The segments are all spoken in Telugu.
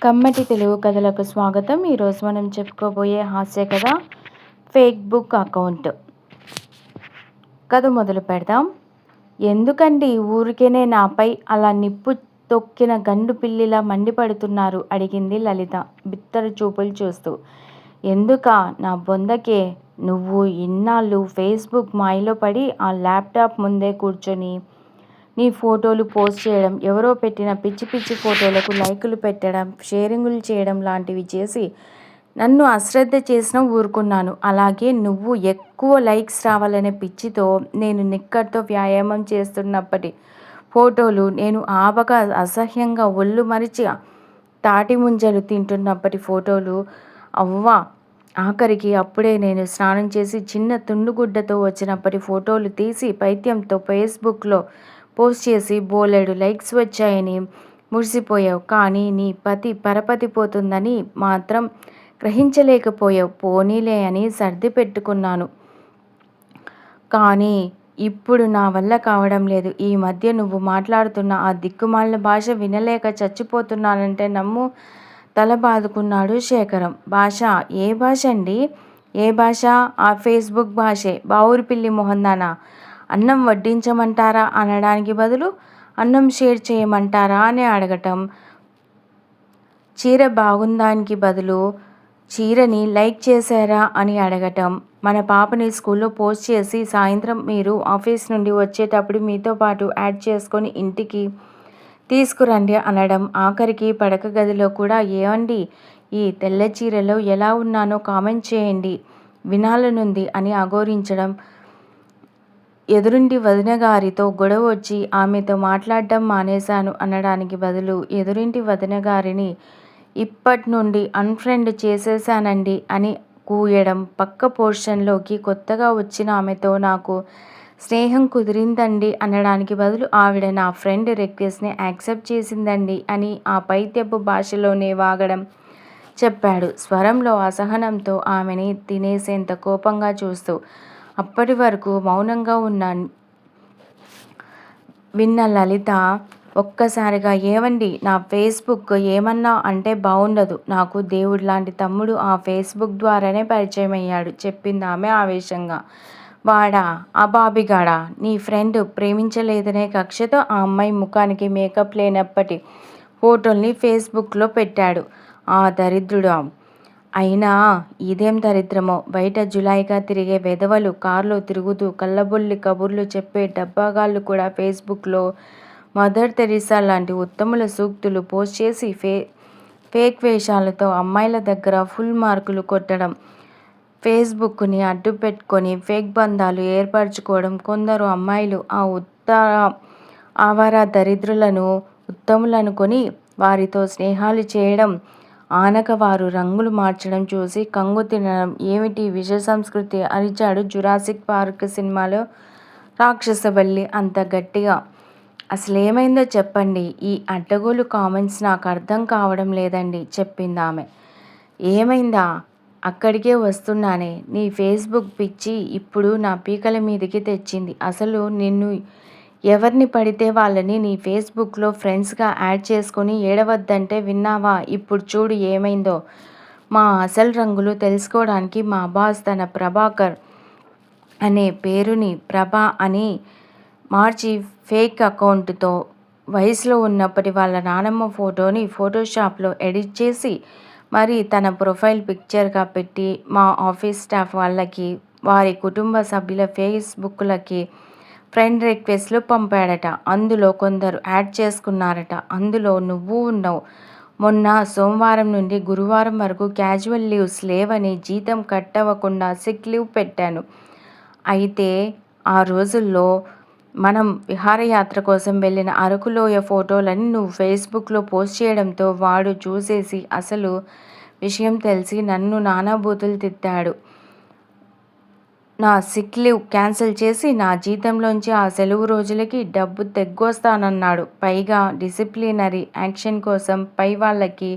కమ్మటి తెలుగు కథలకు స్వాగతం. ఈరోజు మనం చెప్పుకోబోయే హాస్య కథ ఫేక్ బుక్ అకౌంట్. కథ మొదలు పెడదాం. ఎందుకండి ఊరికేనే నాపై అలా నిప్పు తొక్కిన గండు పిల్లిలా మండిపడుతున్నారు? అడిగింది లలిత బిత్తర చూపులు చూస్తూ. ఎందుకా నా బొందకే? నువ్వు ఇన్నాళ్ళు ఫేస్బుక్ మాయలో పడి ఆ ల్యాప్టాప్ ముందే కూర్చొని నీ ఫోటోలు పోస్ట్ చేయడం, ఎవరో పెట్టిన పిచ్చి పిచ్చి ఫోటోలకు లైకులు పెట్టడం, షేరింగులు చేయడం లాంటివి చేసి నన్ను అశ్రద్ధ చేసినా ఊరుకున్నాను. అలాగే నువ్వు ఎక్కువ లైక్స్ రావాలనే పిచ్చితో నేను నిక్కర్తో వ్యాయామం చేస్తున్నప్పటి ఫోటోలు, నేను ఆబగా అసహ్యంగా ఒళ్ళు మరిచి తాటి ముంజలు తింటున్నప్పటి ఫోటోలు, అవ్వా ఆఖరికి అప్పుడే నేను స్నానం చేసి చిన్న తుండుగుడ్డతో వచ్చినప్పటి ఫోటోలు తీసి పైత్యంతో ఫేస్బుక్లో పోస్ట్ చేసి బోలెడు లైక్స్ వచ్చాయని మురిసిపోయావు. కానీ నీ పతి పరపతి పోతుందని మాత్రం గ్రహించలేకపోయావు. పోనీలే అని సర్ది పెట్టుకున్నాను. కానీ ఇప్పుడు నా వల్ల కావడం లేదు. ఈ మధ్య నువ్వు మాట్లాడుతున్న ఆ దిక్కుమాలిన భాష వినలేక చచ్చిపోతున్నానంటే నమ్ము. తల బాదుకున్నాడు శేఖరం. భాష? ఏ భాష అండి? ఏ భాష? ఆ ఫేస్బుక్ భాషే. బావురుపిల్లి మొహందానా? అన్నం వడ్డించమంటారా అనడానికి బదులు అన్నం షేర్ చేయమంటారా అని అడగటం, చీర బాగుందానికి బదులు చీరని లైక్ చేశారా అని అడగటం, మన పాపని స్కూల్లో పోస్ట్ చేసి సాయంత్రం మీరు ఆఫీస్ నుండి వచ్చేటప్పుడు మీతో పాటు యాడ్ చేసుకొని ఇంటికి తీసుకురండి అనడం, ఆఖరికి పడక గదిలో కూడా ఏమండి ఈ తెల్ల చీరలో ఎలా ఉన్నానో కామెంట్ చేయండి వినాలనుంది అని అఘోరించడం, ఎదురింటి వదిన గారితో గొడవ వచ్చి ఆమెతో మాట్లాడడం మానేశాను అనడానికి బదులు ఎదురింటి వదిన గారిని ఇప్పటి నుండి అన్ఫ్రెండ్ చేసేసానండి అని కూయడం, పక్క పోర్షన్లోకి కొత్తగా వచ్చిన ఆమెతో నాకు స్నేహం కుదిరిందండి అనడానికి బదులు ఆవిడ నా ఫ్రెండ్ రిక్వెస్ట్ని యాక్సెప్ట్ చేసిందండి అని ఆ పైత్యపు భాషలోనే వాగడం చెప్పాడు, స్వరంలో అసహనంతో ఆమెని తినేసేంత కోపంగా చూస్తూ. అప్పటి వరకు మౌనంగా విన్న లలిత ఒక్కసారిగా ఏవండి నా ఫేస్బుక్ ఏమన్నా అంటే బాగుండదు. నాకు దేవుడు లాంటి తమ్ముడు ఆ ఫేస్బుక్ ద్వారానే పరిచయం అయ్యాడు చెప్పింది ఆమె ఆవేశంగా. వాడా? ఆ బాబిగాడా? నీ ఫ్రెండ్ ప్రేమించలేదనే కక్షతో ఆ అమ్మాయి ముఖానికి మేకప్ లేనప్పటి ఫోటోల్ని ఫేస్బుక్లో పెట్టాడు ఆ దరిద్రుడు. అయినా ఇదేం దరిద్రమో, బయట జులాయిగా తిరిగే వెధవలు కార్లో తిరుగుతూ కళ్ళబొల్లి కబుర్లు చెప్పే డబ్బాగాళ్ళు కూడా ఫేస్బుక్లో మదర్ తెరీసా లాంటి ఉత్తముల సూక్తులు పోస్ట్ చేసి ఫేక్ వేషాలతో అమ్మాయిల దగ్గర ఫుల్ మార్కులు కొట్టడం, ఫేస్బుక్ని అడ్డు పెట్టుకొని ఫేక్ బంధాలు ఏర్పరచుకోవడం, కొందరు అమ్మాయిలు ఆ ఆవారా దరిద్రులను ఉత్తములనుకొని వారితో స్నేహాలు చేయడం, ఆనక వారు రంగులు మార్చడం చూసి కంగు తినడం, ఏమిటి విష సంస్కృతి అరిచాడు జురాసిక్ పార్క్ సినిమాలో రాక్షసబల్లి అంత గట్టిగా. అసలేమైందో చెప్పండి. ఈ అడ్డగోలు కామెంట్స్ నాకు అర్థం కావడం లేదండి చెప్పిందామె. ఏమైందా? అక్కడికే వస్తున్నానే. నీ ఫేస్బుక్ పిచ్చి ఇప్పుడు నా పీకల మీదికి తెచ్చింది. అసలు నిన్ను ఎవరిని పడితే వాళ్ళని నీ ఫేస్బుక్లో ఫ్రెండ్స్గా యాడ్ చేసుకొని ఏడవద్దంటే విన్నావా? ఇప్పుడు చూడు ఏమైందో. మా అసలు రంగులు తెలుసుకోవడానికి మా బాస్ తన ప్రభాకర్ అనే పేరుని ప్రభా అని మార్చి ఫేక్ అకౌంట్తో వయసులో ఉన్నప్పటి వాళ్ళ నానమ్మ ఫోటోని ఫోటోషాప్లో ఎడిట్ చేసి మరి తన ప్రొఫైల్ పిక్చర్గా పెట్టి మా ఆఫీస్ స్టాఫ్ వాళ్ళకి వారి కుటుంబ సభ్యుల ఫేస్బుక్లకి ఫ్రెండ్ రిక్వెస్ట్లు పంపాడట. అందులో కొందరు యాడ్ చేసుకున్నారట. అందులో నువ్వు ఉన్నావు. మొన్న సోమవారం నుండి గురువారం వరకు క్యాజువల్ లీవ్స్ లేవని జీతం కట్ అవ్వకుండా సిక్ లీవ్ పెట్టాను. అయితే ఆ రోజుల్లో మనం విహారయాత్ర కోసం వెళ్ళిన అరకులోయ ఫోటోలని నువ్వు ఫేస్బుక్లో పోస్ట్ చేయడంతో వాడు చూసేసి అసలు విషయం తెలిసి నన్ను నానాబూతులు తిట్టాడు. నా సిక్ లీవ్ క్యాన్సిల్ చేసి నా జీతంలోంచి ఆ సెలవు రోజులకి డబ్బు తెగ్గొస్తానన్నాడు. పైగా డిసిప్లినరీ యాక్షన్ కోసం పై వాళ్ళకి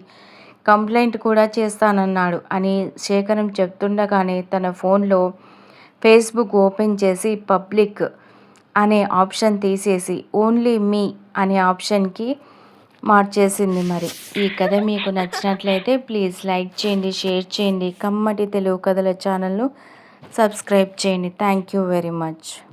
కంప్లైంట్ కూడా చేస్తానన్నాడు అని శేఖరం చెప్తుండగానే తన ఫోన్లో ఫేస్బుక్ ఓపెన్ చేసి పబ్లిక్ అనే ఆప్షన్ తీసేసి ఓన్లీ మీ అనే ఆప్షన్కి మార్చేసింది మరి. ఈ కథ మీకు నచ్చినట్లయితే ప్లీజ్ లైక్ చేయండి, షేర్ చేయండి. కమ్మటి తెలుగు కథల ఛానల్ను సబ్స్క్రైబ్ చేయండి. Thank you very much.